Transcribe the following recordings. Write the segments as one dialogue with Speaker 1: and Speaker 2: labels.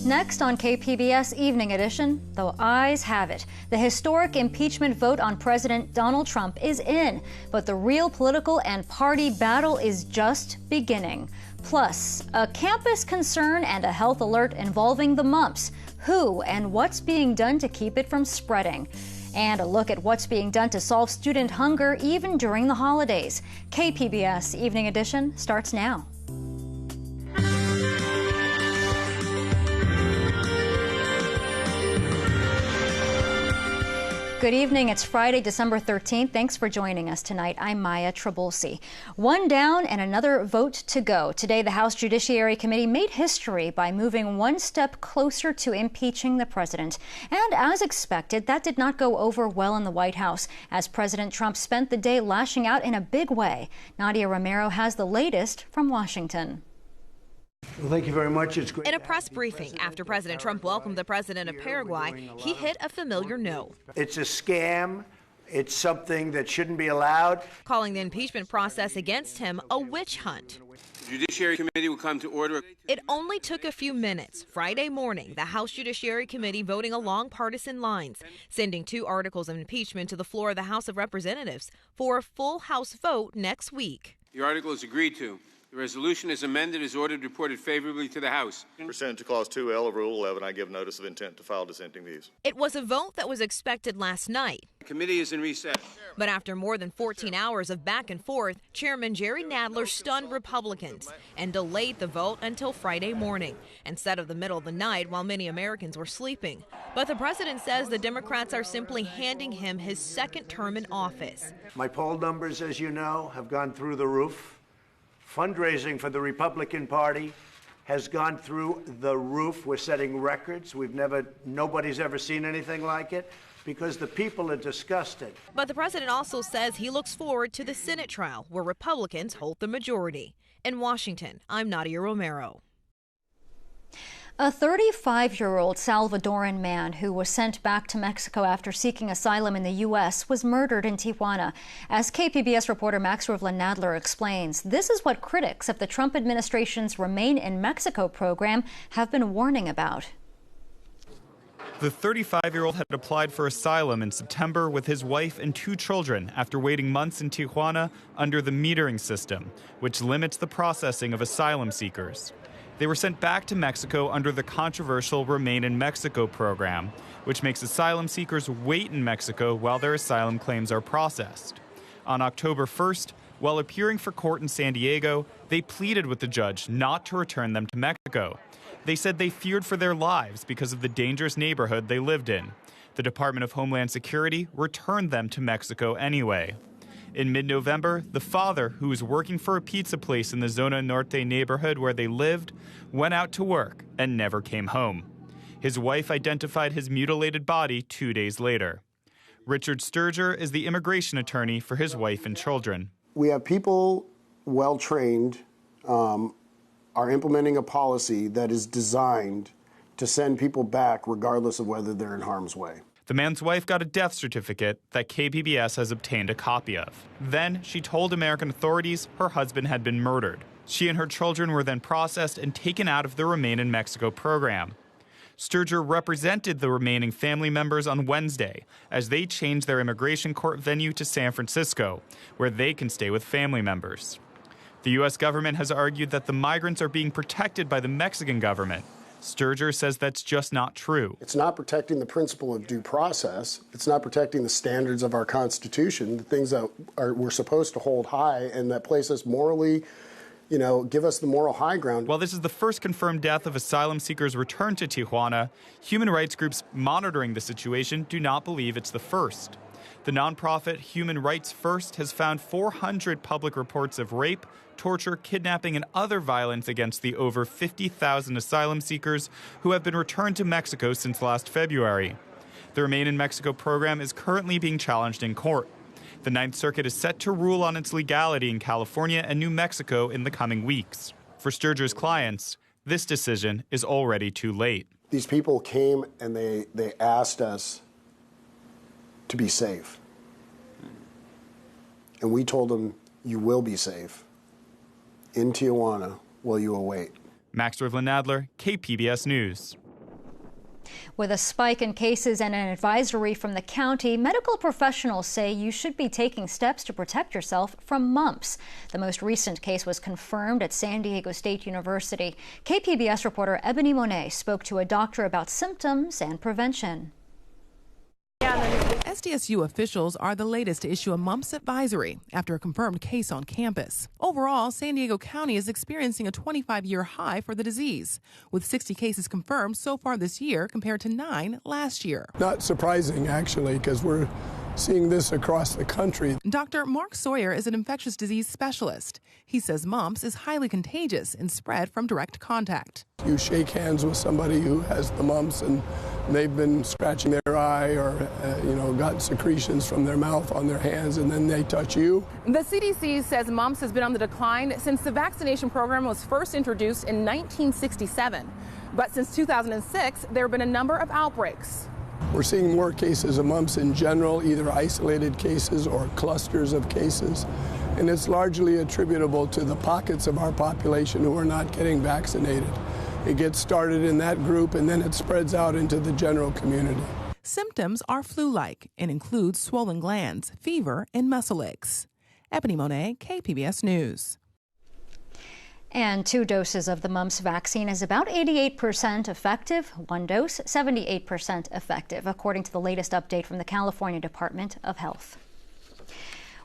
Speaker 1: Next on KPBS Evening Edition, the ayes have it. The historic impeachment vote on President Donald Trump is in, but the real political and party battle is just beginning. Plus, a campus concern and a health alert involving the mumps. Who and what's being done to keep it from spreading? And a look at what's being done to solve student hunger even during the holidays. KPBS Evening Edition starts now. Good evening. It's Friday, December 13th. Thanks for joining us tonight. I'm Maya Trabulsi. One down and another vote to go. Today, the House Judiciary Committee made history by moving one step closer to impeaching the president. And as expected, that did not go over well in the White House, as President Trump spent the day lashing out in a big way. Nadia Romero has the latest from Washington.
Speaker 2: Well, thank you very much. It's great.
Speaker 3: In a press briefing after President Trump welcomed the president of Paraguay, he hit a familiar no.
Speaker 2: It's a scam. It's something that shouldn't be allowed.
Speaker 3: Calling the impeachment process against him a witch hunt.
Speaker 4: The Judiciary Committee will come to order.
Speaker 3: It only took a few minutes. Friday morning, the House Judiciary Committee voting along partisan lines, sending 2 articles of impeachment to the floor of the House of Representatives for a full House vote next week.
Speaker 4: The article is agreed to. The resolution is amended as ordered reported favorably to the House.
Speaker 5: Pursuant to Clause 2L of Rule 11, I give notice of intent to file dissenting views.
Speaker 3: It was a vote that was expected last night.
Speaker 4: The committee is in recess.
Speaker 3: But after more than 14 hours of back and forth, Chairman Jerry Nadler stunned Republicans and delayed the vote until Friday morning, instead of the middle of the night while many Americans were sleeping. But the president says the Democrats are simply handing him his second term in office.
Speaker 2: My poll numbers, as you know, have gone through the roof. Fundraising for the Republican Party has gone through the roof. We're setting records. Nobody's ever seen anything like it because the people are disgusted.
Speaker 3: But the president also says he looks forward to the Senate trial where Republicans hold the majority. In Washington, I'm Nadia Romero.
Speaker 1: A 35-year-old Salvadoran man who was sent back to Mexico after seeking asylum in the U.S. was murdered in Tijuana. As KPBS reporter Max Rivlin-Nadler explains, this is what critics of the Trump administration's Remain in Mexico program have been warning about.
Speaker 6: The 35-year-old had applied for asylum in September with his wife and 2 children after waiting months in Tijuana under the metering system, which limits the processing of asylum seekers. They were sent back to Mexico under the controversial Remain in Mexico program, which makes asylum seekers wait in Mexico while their asylum claims are processed. On October 1st, while appearing for court in San Diego, they pleaded with the judge not to return them to Mexico. They said they feared for their lives because of the dangerous neighborhood they lived in. The Department of Homeland Security returned them to Mexico anyway. In mid-November, the father, who was working for a pizza place in the Zona Norte neighborhood where they lived, went out to work and never came home. His wife identified his mutilated body 2 days later. Richard Sturger is the immigration attorney for his wife and children.
Speaker 7: We have people well-trained, are implementing a policy that is designed to send people back regardless of whether they're in harm's way.
Speaker 6: The man's wife got a death certificate that KPBS has obtained a copy of. Then she told American authorities her husband had been murdered. She and her children were then processed and taken out of the Remain in Mexico program. Sturger represented the remaining family members on Wednesday as they changed their immigration court venue to San Francisco, where they can stay with family members. The U.S. government has argued that the migrants are being protected by the Mexican government. Sturger says that's just not true.
Speaker 7: It's not protecting the principle of due process. It's not protecting the standards of our Constitution, the things that we're supposed to hold high and that place us morally, give us the moral high ground.
Speaker 6: While this is the first confirmed death of asylum seekers returned to Tijuana, human rights groups monitoring the situation do not believe it's the first. The nonprofit Human Rights First has found 400 public reports of rape, torture, kidnapping, and other violence against the over 50,000 asylum seekers who have been returned to Mexico since last February. The Remain in Mexico program is currently being challenged in court. The Ninth Circuit is set to rule on its legality in California and New Mexico in the coming weeks. For Sturger's clients, this decision is already too late.
Speaker 7: These people came and they asked us to be safe. And we told them, you will be safe in Tijuana while you await.
Speaker 6: Max Rivlin-Nadler, KPBS News.
Speaker 1: With a spike in cases and an advisory from the county, medical professionals say you should be taking steps to protect yourself from mumps. The most recent case was confirmed at San Diego State University. KPBS reporter Ebony Monet spoke to a doctor about symptoms and prevention.
Speaker 8: SDSU officials are the latest to issue a mumps advisory after a confirmed case on campus. Overall, San Diego County is experiencing a 25-year high for the disease, with 60 cases confirmed so far this year compared to 9 last year.
Speaker 9: Not surprising, actually, because we're seeing this across the country.
Speaker 8: Dr. Mark Sawyer is an infectious disease specialist. He says mumps is highly contagious and spread from direct contact.
Speaker 9: You shake hands with somebody who has the mumps and they've been scratching their eye or, got secretions from their mouth on their hands, and then they touch you.
Speaker 8: The CDC says mumps has been on the decline since the vaccination program was first introduced in 1967. But since 2006, there have been a number of outbreaks.
Speaker 9: We're seeing more cases of mumps in general, either isolated cases or clusters of cases. And it's largely attributable to the pockets of our population who are not getting vaccinated. It gets started in that group and then it spreads out into the general community.
Speaker 8: Symptoms are flu-like and include swollen glands, fever, and muscle aches. Ebony Monet, KPBS News.
Speaker 1: And 2 doses of the mumps vaccine is about 88% effective. 1 dose, 78% effective, according to the latest update from the California Department of Health.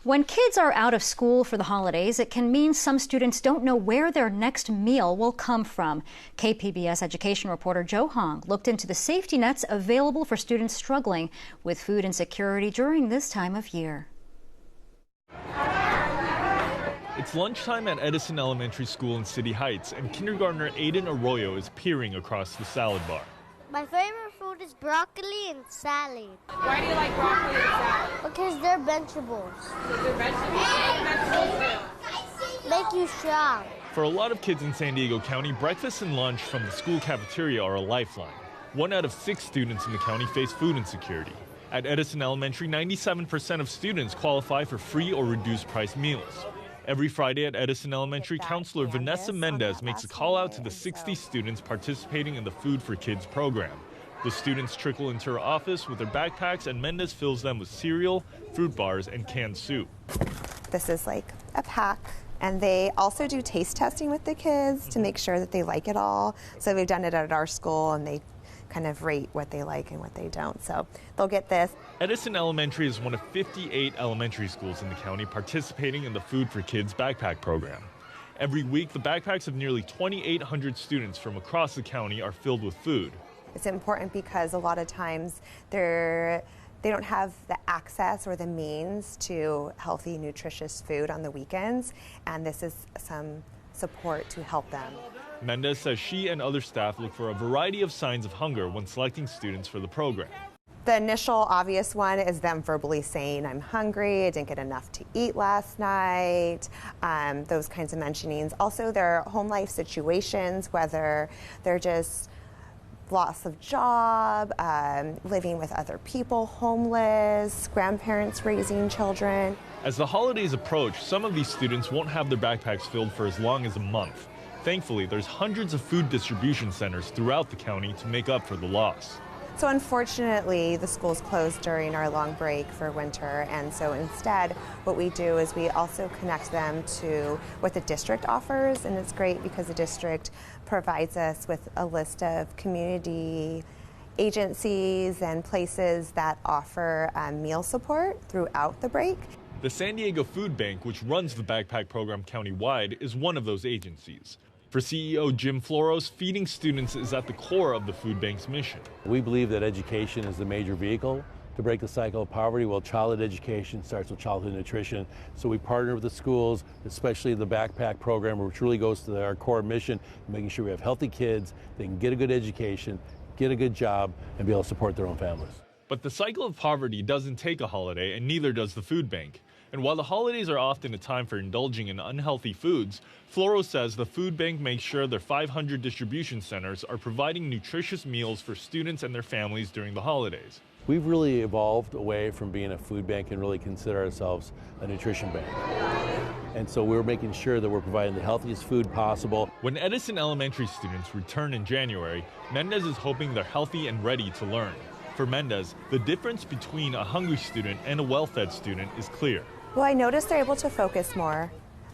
Speaker 1: When kids are out of school for the holidays, it can mean some students don't know where their next meal will come from. KPBS education reporter Joe Hong looked into the safety nets available for students struggling with food insecurity during this time of year.
Speaker 10: It's lunchtime at Edison Elementary School in City Heights, and kindergartner Aiden Arroyo is peering across the salad bar.
Speaker 11: My favorite food is broccoli and salad.
Speaker 12: Why do you like broccoli and salad?
Speaker 11: Because they're vegetables.
Speaker 12: They're vegetables?
Speaker 11: Make you strong.
Speaker 10: For a lot of kids in San Diego County, breakfast and lunch from the school cafeteria are a lifeline. 1 out of 6 students in the county face food insecurity. At Edison Elementary, 97% of students qualify for free or reduced price meals. Every Friday at Edison Elementary, Counselor Vanessa Mendez makes a call out to the 60 students participating in the Food for Kids program. The students trickle into her office with their backpacks, and Mendez fills them with cereal, fruit bars, and canned soup.
Speaker 13: This is like a pack, and they also do taste testing with the kids to make sure that they like it all. So we've done it at our school, and they kind of rate what they like and what they don't. So they'll get this.
Speaker 10: Edison Elementary is one of 58 elementary schools in the county participating in the Food for Kids backpack program. Every week, the backpacks of nearly 2,800 students from across the county are filled with food.
Speaker 13: It's important because a lot of times they don't have the access or the means to healthy, nutritious food on the weekends, and this is some support to help them.
Speaker 10: Mendez says she and other staff look for a variety of signs of hunger when selecting students for the program.
Speaker 13: The initial obvious one is them verbally saying, I'm hungry, I didn't get enough to eat last night, those kinds of mentionings. Also, their home life situations, whether they're just loss of job, living with other people, homeless, grandparents raising children.
Speaker 10: As the holidays approach, some of these students won't have their backpacks filled for as long as a month. Thankfully, there's hundreds of food distribution centers throughout the county to make up for the loss.
Speaker 13: So unfortunately, the schools closed during our long break for winter, and so instead what we do is we also connect them to what the district offers, and it's great because the district provides us with a list of community agencies and places that offer meal support throughout the break.
Speaker 10: The San Diego Food Bank, which runs the backpack program countywide, is one of those agencies. For CEO Jim Floros, feeding students is at the core of the food bank's mission.
Speaker 14: We believe that education is the major vehicle to break the cycle of poverty. Well, childhood education starts with childhood nutrition. So we partner with the schools, especially the backpack program, which really goes to our core mission, making sure we have healthy kids, they can get a good education, get a good job, and be able to support their own families.
Speaker 10: But the cycle of poverty doesn't take a holiday, and neither does the food bank. And while the holidays are often a time for indulging in unhealthy foods, Floro says the food bank makes sure their 500 distribution centers are providing nutritious meals for students and their families during the holidays.
Speaker 14: We've really evolved away from being a food bank and really consider ourselves a nutrition bank. And so we're making sure that we're providing the healthiest food possible.
Speaker 10: When Edison Elementary students return in January, Mendez is hoping they're healthy and ready to learn. For Mendez, the difference between a hungry student and a well-fed student is clear.
Speaker 13: Well, I noticed they're able to focus more.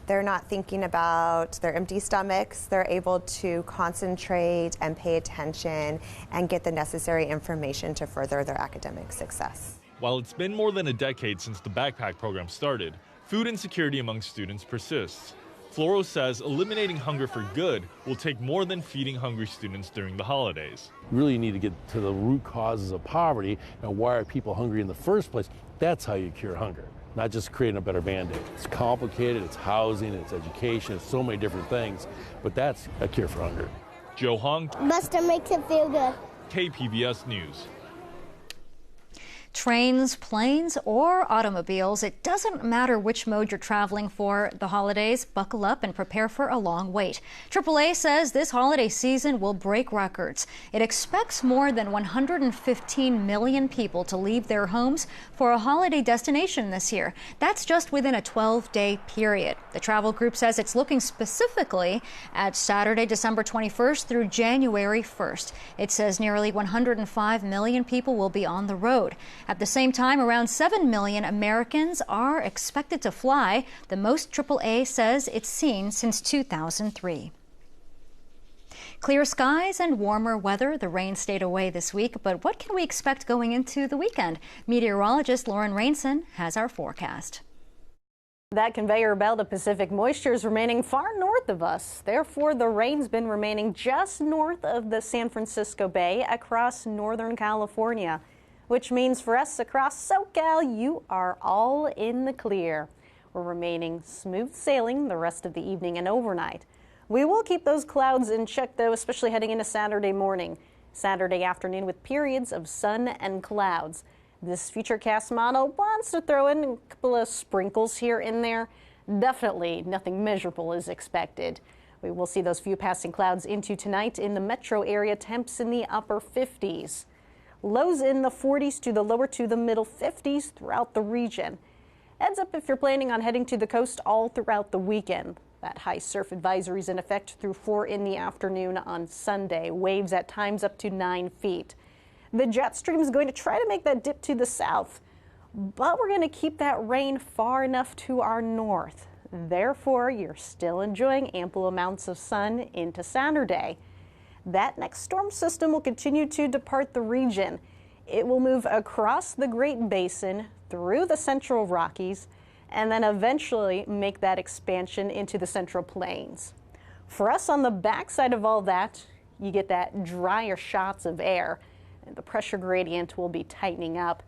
Speaker 13: They're not thinking about their empty stomachs. They're able to concentrate and pay attention and get the necessary information to further their academic success.
Speaker 10: While it's been more than a decade since the backpack program started, food insecurity among students persists. Floro says eliminating hunger for good will take more than feeding hungry students during the holidays.
Speaker 14: We really need to get to the root causes of poverty and why are people hungry in the first place. That's how you cure hunger, not just creating a better Band-Aid. It's complicated, it's housing, it's education, it's so many different things, but that's a cure for hunger.
Speaker 10: Joe Hong,
Speaker 11: Buster makes it feel good.
Speaker 10: KPBS News.
Speaker 1: Trains, planes, or automobiles, it doesn't matter which mode you're traveling for the holidays. Buckle up and prepare for a long wait. AAA says this holiday season will break records. It expects more than 115 million people to leave their homes for a holiday destination this year. That's just within a 12-day period. The travel group says it's looking specifically at Saturday, December 21st through January 1st. It says nearly 105 million people will be on the road. At the same time, around 7 million Americans are expected to fly, the most AAA says it's seen since 2003. Clear skies and warmer weather. The rain stayed away this week, but what can we expect going into the weekend? Meteorologist Lauren Rainson has our forecast.
Speaker 15: That conveyor belt of Pacific moisture is remaining far north of us. Therefore, the rain's been remaining just north of the San Francisco Bay across Northern California, which means for us across SoCal, you are all in the clear. We're remaining smooth sailing the rest of the evening and overnight. We will keep those clouds in check, though, especially heading into Saturday morning. Saturday afternoon with periods of sun and clouds. This Futurecast model wants to throw in a couple of sprinkles here and there. Definitely nothing measurable is expected. We will see those few passing clouds into tonight in the metro area, temps in the upper 50s. Lows in the 40s to the lower to the middle 50s throughout the region. Heads up if you're planning on heading to the coast all throughout the weekend. That high surf advisory is in effect through 4 in the afternoon on Sunday. Waves at times up to 9 feet. The jet stream is going to try to make that dip to the south, but we're going to keep that rain far enough to our north. Therefore, you're still enjoying ample amounts of sun into Saturday. That next storm system will continue to depart the region. It will move across the Great Basin through the Central Rockies and then eventually make that expansion into the Central Plains. For us on the backside of all that, you get that drier shots of air and the pressure gradient will be tightening up.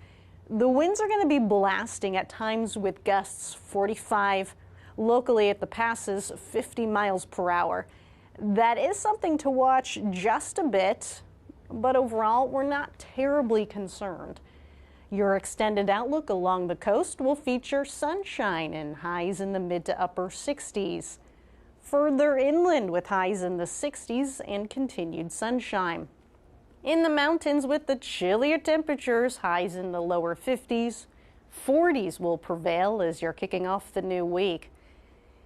Speaker 15: The winds are going to be blasting at times with gusts 45, locally at the passes 50 miles per hour. That is something to watch just a bit, but overall, we're not terribly concerned. Your extended outlook along the coast will feature sunshine and highs in the mid to upper 60s. Further inland with highs in the 60s and continued sunshine. In the mountains with the chillier temperatures, highs in the lower 50s. 40s will prevail as you're kicking off the new week.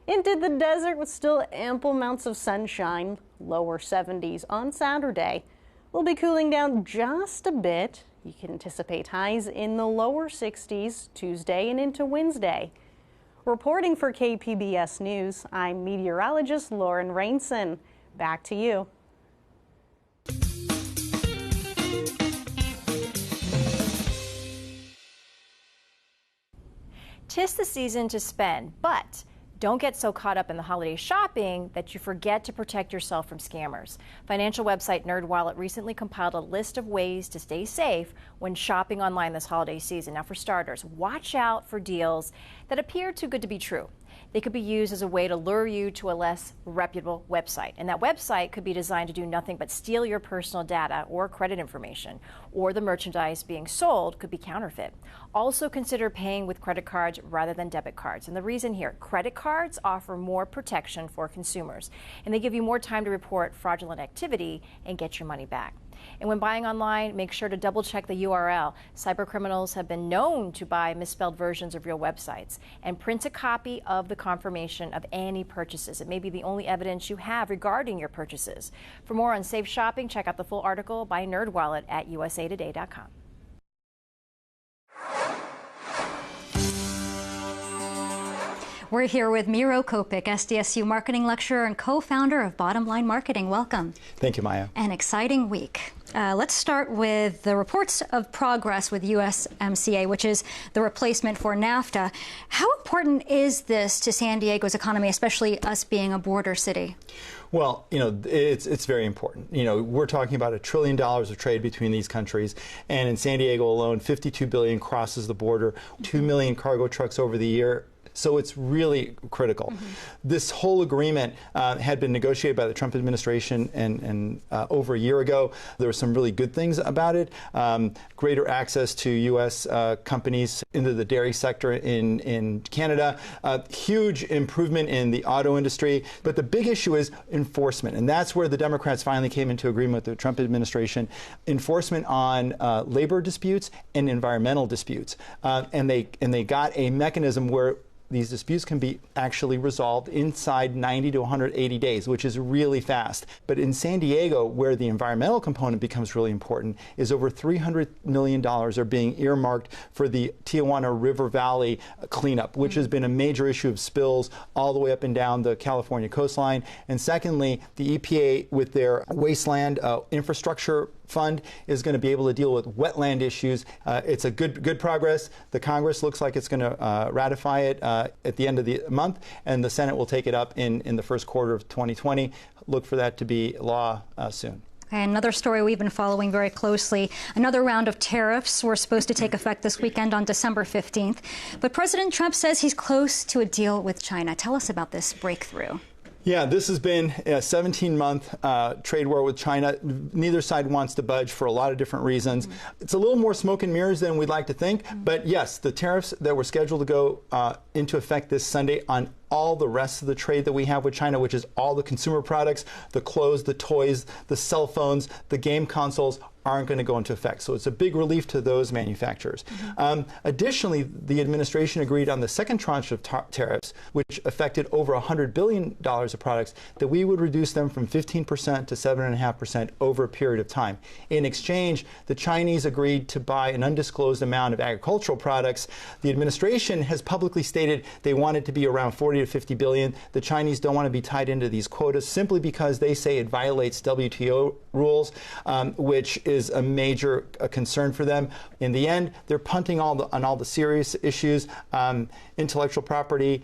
Speaker 15: Into the desert with still ample amounts of sunshine, lower 70s on Saturday. We'll be cooling down just a bit. You can anticipate highs in the lower 60s Tuesday and into Wednesday. Reporting for KPBS News, I'm meteorologist Lauren Rainson. Back to you.
Speaker 16: 'Tis the season to spend, but don't get so caught up in the holiday shopping that you forget to protect yourself from scammers. Financial website NerdWallet recently compiled a list of ways to stay safe when shopping online this holiday season. Now, for starters, watch out for deals that appear too good to be true. They could be used as a way to lure you to a less reputable website. And that website could be designed to do nothing but steal your personal data or credit information, or the merchandise being sold could be counterfeit. Also consider paying with credit cards rather than debit cards. And the reason here, credit cards offer more protection for consumers, and they give you more time to report fraudulent activity and get your money back. And when buying online, make sure to double check the URL. Cybercriminals have been known to buy misspelled versions of real websites. And print a copy of the confirmation of any purchases. It may be the only evidence you have regarding your purchases. For more on safe shopping, check out the full article by NerdWallet at usatoday.com.
Speaker 1: We're here with Miro Copic, SDSU marketing lecturer and co-founder of Bottom Line Marketing. Welcome.
Speaker 17: Thank you, Maya.
Speaker 1: An exciting week. Let's start with the reports of progress with USMCA, which is the replacement for NAFTA. How important is this to San Diego's economy, especially us being a border city?
Speaker 17: Well, it's very important. We're talking about $1 trillion of trade between these countries, and in San Diego alone, 52 billion crosses the border, 2 million cargo trucks over the year. So it's really critical. This whole agreement had been negotiated by the Trump administration and over a year ago. There were some really good things about it. Greater access to U.S. companies into the dairy sector in Canada. Huge improvement in the auto industry. But the big issue is enforcement. And that's where the Democrats finally came into agreement with the Trump administration. Enforcement on labor disputes and environmental disputes. And they got a mechanism where these disputes can be actually resolved inside 90 to 180 days, which is really fast. But in San Diego, where the environmental component becomes really important, is over $300 million are being earmarked for the Tijuana River Valley cleanup, which has been a major issue of spills all the way up and down the California coastline. And secondly, the EPA, with their wasteland infrastructure fund, is going to be able to deal with wetland issues. It's a good progress. The Congress looks like it's going to ratify it at the end of the month, and the Senate will take it up in the first quarter of 2020. Look for that to be law soon.
Speaker 1: Okay, another story we've been following very closely. Another round of tariffs were supposed to take effect this weekend on December 15th. But President Trump says he's close to a deal with China. Tell us about this breakthrough.
Speaker 17: Yeah, this has been a 17-month trade war with China. Neither side wants to budge for a lot of different reasons. It's a little more smoke and mirrors than we'd like to think. But yes, the tariffs that were scheduled to go into effect this Sunday on all the rest of the trade that we have with China, which is all the consumer products, the clothes, the toys, the cell phones, the game consoles, aren't going to go into effect. So it's a big relief to those manufacturers. Additionally, the administration agreed on the second tranche of tariffs, which affected over $100 billion of products, that we would reduce them from 15% to 7.5% over a period of time. In exchange, the Chinese agreed to buy an undisclosed amount of agricultural products. The administration has publicly stated they want it to be around 40 to 50 billion. The Chinese don't want to be tied into these quotas simply because they say it violates WTO rules, which is a major concern for them. In the end, they're punting on all the serious issues, intellectual property,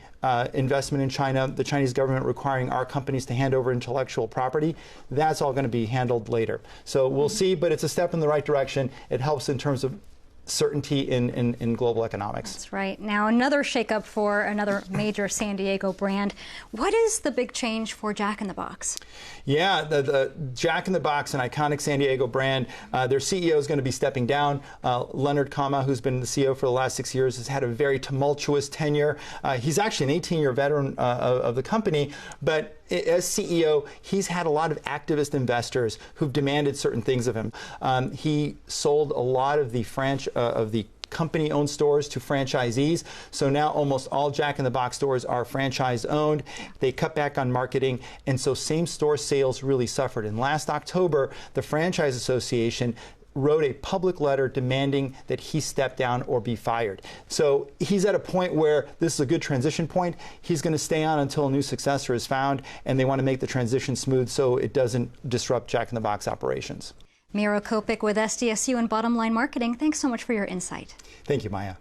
Speaker 17: investment in China, the Chinese government requiring our companies to hand over intellectual property. That's all going to be handled later. So we'll see, but it's a step in the right direction. It helps in terms of certainty in global economics.
Speaker 1: That's right. Now, another shakeup for another major San Diego brand. What is the big change for Jack in the Box?
Speaker 17: Yeah, the Jack in the Box, an iconic San Diego brand. Their CEO is going to be stepping down. Leonard Kama, who's been the CEO for the last 6 years, has had a very tumultuous tenure. He's actually an 18-year veteran of the company, but as CEO, he's had a lot of activist investors who've demanded certain things of him. He sold a lot of the company-owned stores to franchisees. So now almost all Jack in the Box stores are franchise-owned. They cut back on marketing, and so same-store sales really suffered. And last October, the Franchise Association wrote a public letter demanding that he step down or be fired. So he's at a point where this is a good transition point. He's going to stay on until a new successor is found, and they want to make the transition smooth so it doesn't disrupt Jack in the Box operations.
Speaker 1: Miro Copic with SDSU and Bottom Line Marketing, thanks so much for your insight.
Speaker 17: Thank you, Maya.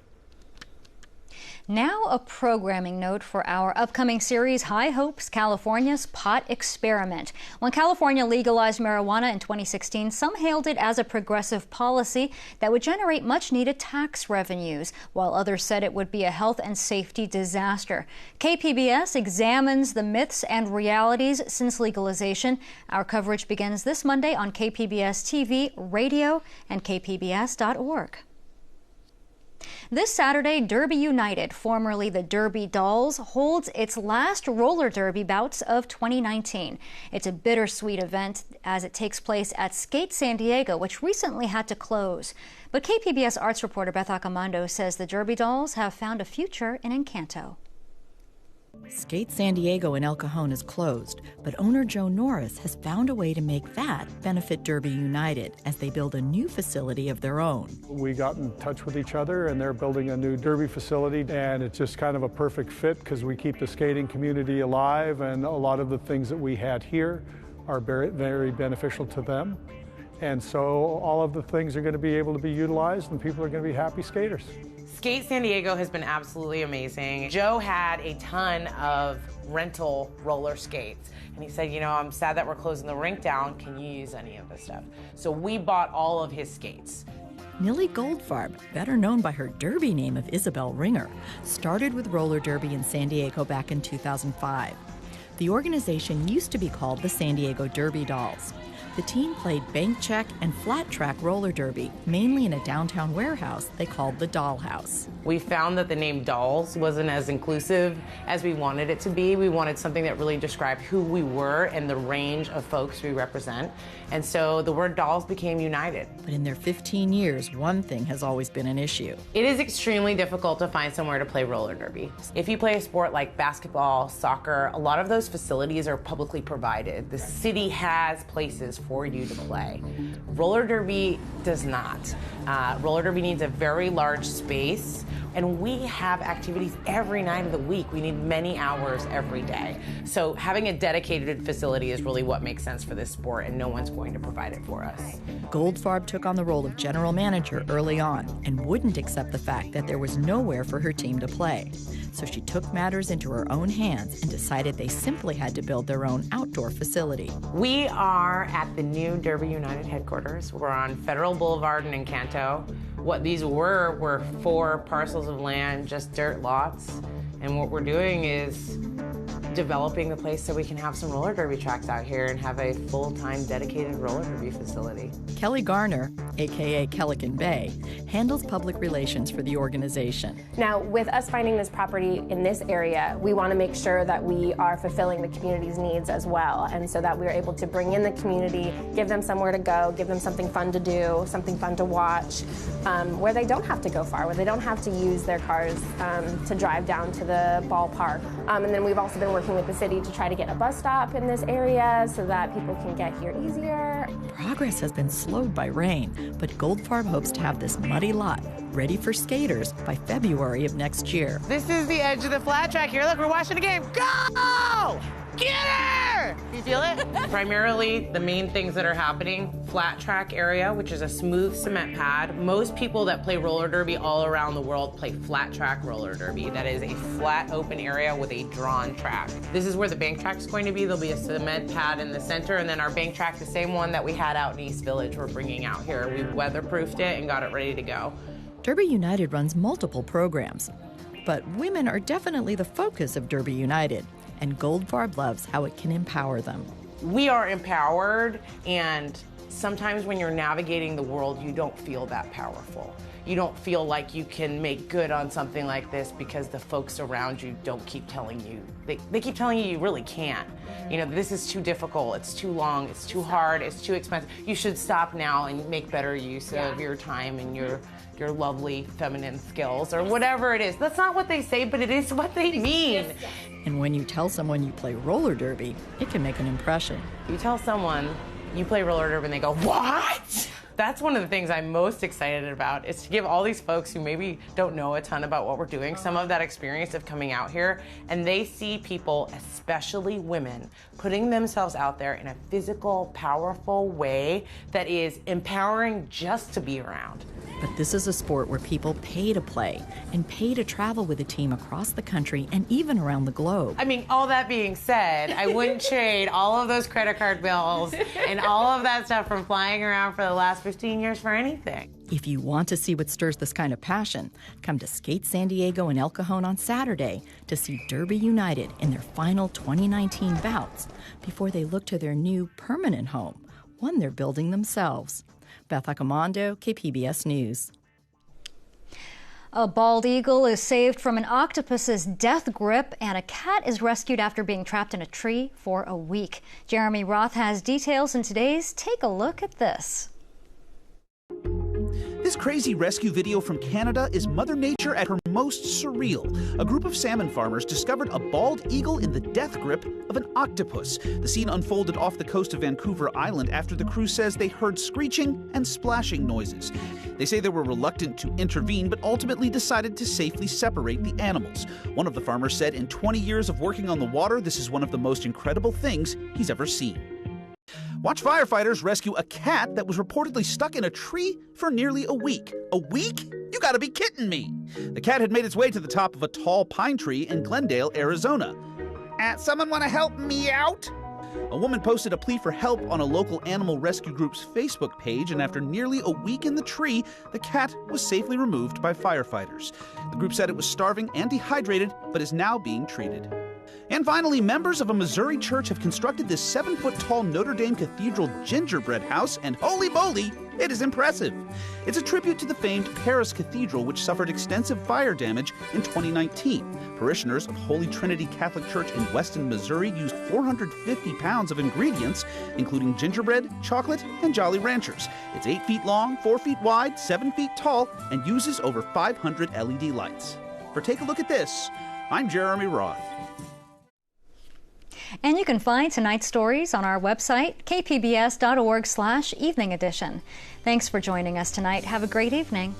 Speaker 1: Now a programming note for our upcoming series, High Hopes, California's Pot Experiment. When California legalized marijuana in 2016, some hailed it as a progressive policy that would generate much-needed tax revenues, while others said it would be a health and safety disaster. KPBS examines the myths and realities since legalization. Our coverage begins this Monday on KPBS TV, radio, and kpbs.org. This Saturday, Derby United, formerly the Derby Dolls, holds its last roller derby bouts of 2019. It's a bittersweet event as it takes place at Skate San Diego, which recently had to close. But KPBS arts reporter Beth Accomando says the Derby Dolls have found a future in Encanto.
Speaker 18: Skate San Diego in El Cajon is closed, but owner Joe Norris has found a way to make that benefit Derby United as they build a new facility of their own.
Speaker 19: We got in touch with each other, and they're building a new derby facility, and it's just kind of a perfect fit because we keep the skating community alive, and a lot of the things that we had here are very, very beneficial to them. And so all of the things are going to be able to be utilized, and people are going to be happy skaters.
Speaker 20: Skate San Diego has been absolutely amazing. Joe had a ton of rental roller skates, and he said, you know, I'm sad that we're closing the rink down. Can you use any of this stuff? So we bought all of his skates.
Speaker 18: Millie Goldfarb, better known by her derby name of Isabel Ringer, started with roller derby in San Diego back in 2005. The organization used to be called the San Diego Derby Dolls. The team played bank check and flat track roller derby, mainly in a downtown warehouse they called the Dollhouse.
Speaker 20: We found that the name Dolls wasn't as inclusive as we wanted it to be. We wanted something that really described who we were and the range of folks we represent. And so the word Dolls became United.
Speaker 18: But in their 15 years, one thing has always been an issue.
Speaker 20: It is extremely difficult to find somewhere to play roller derby. If you play a sport like basketball, soccer, a lot of those facilities are publicly provided. The city has places for you to play. Roller derby does not. Roller derby needs a very large space, and we have activities every night of the week. We need many hours every day. So having a dedicated facility is really what makes sense for this sport, and no one's going to provide it for us.
Speaker 18: Goldfarb took on the role of general manager early on and wouldn't accept the fact that there was nowhere for her team to play. So she took matters into her own hands and decided they simply had to build their own outdoor facility.
Speaker 20: We are at the new Derby United headquarters. We're on Federal Boulevard in Encanto. What these were 4 parcels of land, just dirt lots. And what we're doing is developing the place so we can have some roller derby tracks out here and have a full-time dedicated roller derby facility.
Speaker 18: Kelly Garner, aka Kellican Bay, handles public relations for the organization.
Speaker 21: Now, with us finding this property in this area, we want to make sure that we are fulfilling the community's needs as well, and so that we're able to bring in the community, give them somewhere to go, give them something fun to do, something fun to watch, where they don't have to go far, where they don't have to use their cars to drive down to the ballpark. And then we've also been working with the city to try to get a bus stop in this area so that people can get here easier.
Speaker 18: Progress has been slowed by rain, but Goldfarb hopes to have this muddy lot ready for skaters by February of next year.
Speaker 20: This is the edge of the flat track here. Look, we're watching a game. Go! Get her! You feel it? Primarily, the main things that are happening, flat track area, which is a smooth cement pad. Most people that play roller derby all around the world play flat track roller derby. That is a flat open area with a drawn track. This is where the bank track is going to be. There'll be a cement pad in the center, and then our bank track, the same one that we had out in East Village, we're bringing out here. We've weatherproofed it and got it ready to go.
Speaker 18: Derby United runs multiple programs, but women are definitely the focus of Derby United, and Goldfarb loves how it can empower them.
Speaker 20: We are empowered, and sometimes when you're navigating the world, you don't feel that powerful. You don't feel like you can make good on something like this because the folks around you don't keep telling you. They keep telling you really can't. You know, this is too difficult, it's too long, it's too hard, it's too expensive. You should stop now and make better use of your time and your lovely feminine skills or whatever it is. That's not what they say, but it is what they mean.
Speaker 18: And when you tell someone you play roller derby, it can make an impression.
Speaker 20: You tell someone you play roller derby and they go, what? That's one of the things I'm most excited about, is to give all these folks who maybe don't know a ton about what we're doing some of that experience of coming out here, and they see people, especially women, putting themselves out there in a physical, powerful way that is empowering just to be around.
Speaker 18: But this is a sport where people pay to play and pay to travel with a team across the country and even around the globe.
Speaker 20: I mean, all that being said, I wouldn't trade all of those credit card bills and all of that stuff from flying around for the last 15 years for anything.
Speaker 18: If you want to see what stirs this kind of passion, come to Skate San Diego and El Cajon on Saturday to see Derby United in their final 2019 bouts before they look to their new permanent home, one they're building themselves. Beth Accomando, KPBS News.
Speaker 1: A bald eagle is saved from an octopus's death grip, and a cat is rescued after being trapped in a tree for a week. Jeremy Roth has details in today's Take a Look at This.
Speaker 5: This crazy rescue video from Canada is Mother Nature at her most surreal. A group of salmon farmers discovered a bald eagle in the death grip of an octopus. The scene unfolded off the coast of Vancouver Island after the crew says they heard screeching and splashing noises. They say they were reluctant to intervene, but ultimately decided to safely separate the animals. One of the farmers said in 20 years of working on the water, this is one of the most incredible things he's ever seen. Watch firefighters rescue a cat that was reportedly stuck in a tree for nearly a week. A week? You gotta be kidding me! The cat had made its way to the top of a tall pine tree in Glendale, Arizona. Someone wanna help me out? A woman posted a plea for help on a local animal rescue group's Facebook page, and after nearly a week in the tree, the cat was safely removed by firefighters. The group said it was starving and dehydrated, but is now being treated. And finally, members of a Missouri church have constructed this 7-foot-tall Notre Dame Cathedral gingerbread house, and holy moly, it is impressive. It's a tribute to the famed Paris Cathedral, which suffered extensive fire damage in 2019. Parishioners of Holy Trinity Catholic Church in Weston, Missouri used 450 pounds of ingredients, including gingerbread, chocolate, and Jolly Ranchers. It's 8 feet long, 4 feet wide, 7 feet tall, and uses over 500 LED lights. For Take a Look at This, I'm Jeremy Roth.
Speaker 1: And you can find tonight's stories on our website, kpbs.org/evening edition. Thanks for joining us tonight. Have a great evening.